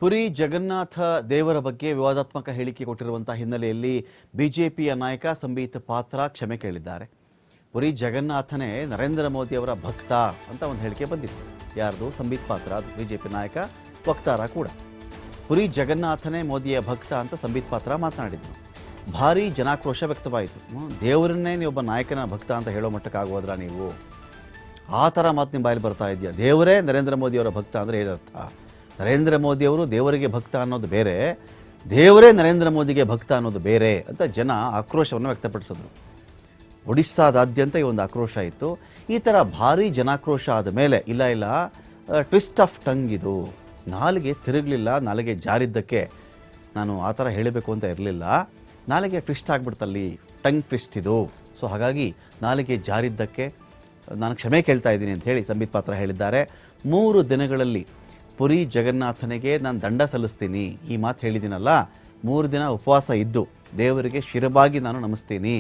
ಪುರಿ ಜಗನ್ನಾಥ ದೇವರ ಬಗ್ಗೆ ವಿವಾದಾತ್ಮಕ ಹೇಳಿಕೆ ಕೊಟ್ಟಿರುವಂತಹ ಹಿನ್ನೆಲೆಯಲ್ಲಿ ಬಿಜೆಪಿಯ ನಾಯಕ ಸಂಬಿತ್ ಪಾತ್ರ ಕ್ಷಮೆ ಕೇಳಿದ್ದಾರೆ. ಪುರಿ ಜಗನ್ನಾಥನೇ ನರೇಂದ್ರ ಮೋದಿ ಅವರ ಭಕ್ತ ಅಂತ ಒಂದು ಹೇಳಿಕೆ ಬಂದಿತ್ತು. ಯಾರ್ದು? ಸಂಬಿತ್ ಪಾತ್ರ, ಬಿಜೆಪಿ ನಾಯಕ, ವಕ್ತಾರ ಕೂಡ. ಪುರಿ ಜಗನ್ನಾಥನೇ ಮೋದಿಯ ಭಕ್ತ ಅಂತ ಸಂಬಿತ್ ಪಾತ್ರ ಮಾತನಾಡಿದ್ರು. ಭಾರೀ ಜನಾಕ್ರೋಶ ವ್ಯಕ್ತವಾಯಿತು. ದೇವರನ್ನೇ ನೀವೊಬ್ಬ ನಾಯಕನ ಭಕ್ತ ಅಂತ ಹೇಳೋ ಮಟ್ಟಕ್ಕಾಗೋದ್ರ ನೀವು? ಆ ಥರ ಮಾತು ನಿಮ್ಮ ಬಾಯಲ್ಲಿ ಬರ್ತಾ ಇದೆಯಾ? ದೇವರೇ ನರೇಂದ್ರ ಮೋದಿಯವರ ಭಕ್ತ ಅಂದರೆ ಏನರ್ಥ? ನರೇಂದ್ರ ಮೋದಿಯವರು ದೇವರಿಗೆ ಭಕ್ತ ಅನ್ನೋದು ಬೇರೆ, ದೇವರೇ ನರೇಂದ್ರ ಮೋದಿಗೆ ಭಕ್ತ ಅನ್ನೋದು ಬೇರೆ ಅಂತ ಜನ ಆಕ್ರೋಶವನ್ನು ವ್ಯಕ್ತಪಡಿಸಿದ್ರು. ಒಡಿಸ್ಸಾದಾದ್ಯಂತ ಈ ಒಂದು ಆಕ್ರೋಶ ಇತ್ತು. ಈ ಥರ ಭಾರೀ ಜನಾಕ್ರೋಶ ಆದ ಮೇಲೆ ಇಲ್ಲ ಟ್ವಿಸ್ಟ್ ಆಫ್ ಟಂಗ್, ಇದು ನಾಲಿಗೆ ತಿರುಗಲಿಲ್ಲ, ನಾಲಿಗೆ ಜಾರಿದ್ದಕ್ಕೆ ನಾನು ಆ ಥರ ಹೇಳಬೇಕು ಅಂತ ಇರಲಿಲ್ಲ, ನಾಲಿಗೆ ಟ್ವಿಸ್ಟ್ ಆಗಿಬಿಡ್ತಲ್ಲಿ, ಟಂಗ್ ಟ್ವಿಸ್ಟ್ ಇದು. ಸೊ ಹಾಗಾಗಿ ನಾಲಿಗೆ ಜಾರಿದ್ದಕ್ಕೆ ನಾನು ಕ್ಷಮೆ ಕೇಳ್ತಾ ಇದ್ದೀನಿ ಅಂತ ಹೇಳಿ ಸಂಬಿತ್ ಪಾತ್ರ ಹೇಳಿದ್ದಾರೆ. 3 ದಿನಗಳಲ್ಲಿ ಪುರಿ ಜಗನ್ನಾಥನಿಗೆ ನಾನು ದಂಡ ಸಲ್ಲಿಸ್ತೀನಿ, ಈ ಮಾತು ಹೇಳಿದ್ದೀನಲ್ಲ, 3 ದಿನ ಉಪವಾಸ ಇದ್ದು ದೇವರಿಗೆ ಶಿರಬಾಗಿ ನಾನು ನಮಿಸ್ತೀನಿ.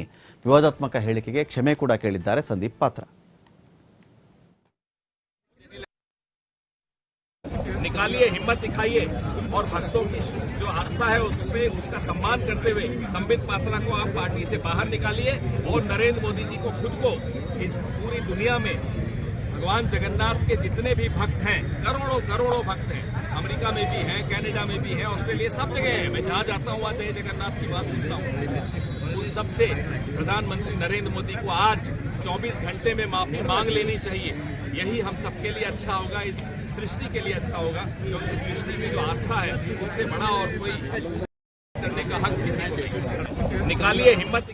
ವಿವಾದಾತ್ಮಕ ಹೇಳಿಕೆಗೆ ಕ್ಷಮೆ ಕೂಡ ಕೇಳಿದ್ದಾರೆ ಸಂದೀಪ್ ಪಾತ್ರ. निकालिए, हिम्मत दिखाइए और भक्तों की जो आस्था है उसमें उसका सम्मान करते हुए संबित पात्रा को आप पार्टी से बाहर निकालिए और नरेंद्र मोदी जी को खुद को इस पूरी दुनिया में भगवान जगन्नाथ के जितने भी भक्त हैं, करोड़ों भक्त हैं, अमेरिका में भी हैं, कनाडा में भी हैं, ऑस्ट्रेलिया, सब जगह हैं। मैं जहां जाता हूं वहां जय जगन्नाथ की बात सुनता हूं। उन सबसे प्रधानमंत्री नरेंद्र मोदी को आज 24 घंटे में माफी मांग लेनी चाहिए। यही हम सबके लिए अच्छा होगा, इस सृष्टि के लिए अच्छा होगा, क्योंकि सृष्टि में जो आस्था है उससे बड़ा और कोई करने का हक किसी को नहीं। निकालिए, हिम्मत